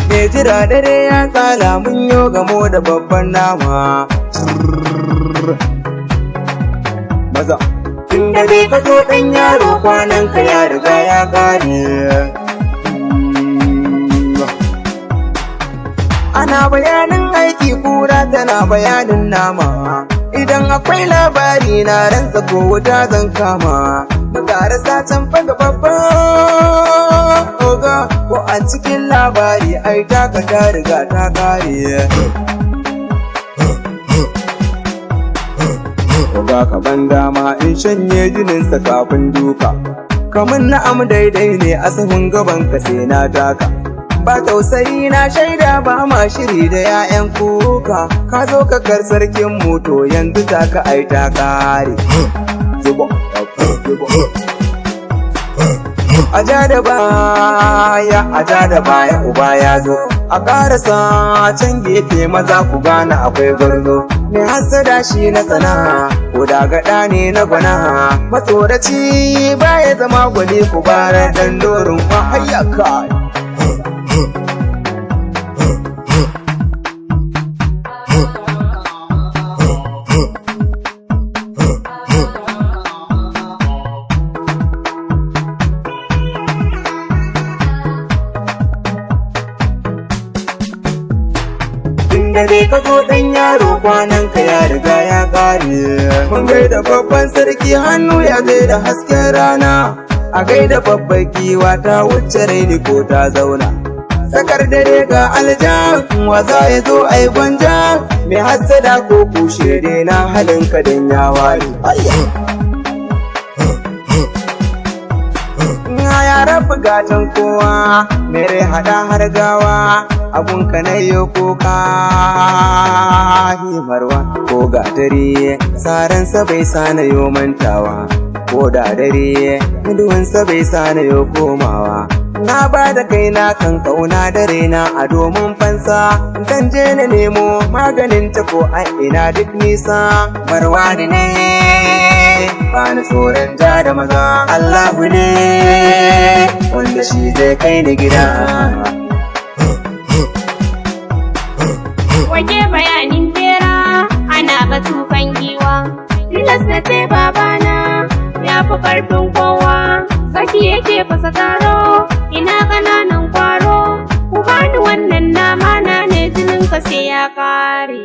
Me jira dare ya tsala mun yo gamo da babban nama. Maza. Tunda dai ka zo ɗan yaro kwanan ka ya riga ya ƙare. Ana bayanin aiki kura tana bayanin nama. Idan akwai labari na rantsa ko wuta zan kama. Magara satan faga babban oga ko a cikin labari ai taka ta riga ta kare. Oga ka ban dama in shanye jininsa kafin duka. Kamun na'am daidai ne a sahun gaban ka sai na taka. Ba tausayi na shaida ba ma shiri da 'ya'yan kuka. Ka zo ka kar sarkin moto yanzu taka ai ta kare. Aja da baya uba ya zo. A ƙarasa can gefe maza ku gane akwai gwarzo. Me hassada shi na tsana ko da gaɗa ne na gwana. Matsoraci baya zama gwani ku bara ɗan dorin hayyaka. Da dai ka zo ɗan yaro kwanan ka ya riga ya ƙare. Mun gaida babban sarki hannu ya gaida hasken rana. A gaida babban giwa ta wuce raini ko ta zauna. Sakar dare ga aljan waza ya zo ai gwanja. Mai hassada ko kushe dai na halin ka dan ya ware. Ya rafi gatan kowa mere hada har gawa. Abunka na yi kuka himarwa ko gatari saransa bai sa na yo mantawa ko da dare duwansa bai sa na yo komawa. Na ba da kaina kan kauna dare na a domin fansa. Zan je na nemo maganin ta ko a ina duk nisa. Marwani ne ba ni tsoron ja da maza. Allahu ne wanda shi zai kai ni gida. Waje bayanin bera ana batukan giwa. Tilas na ce babana ya fi karfin kowa. Saki yake fasa taro ina ƙananan kwaro. Ku bani wannan nama na ne jinin ka sai ya kare.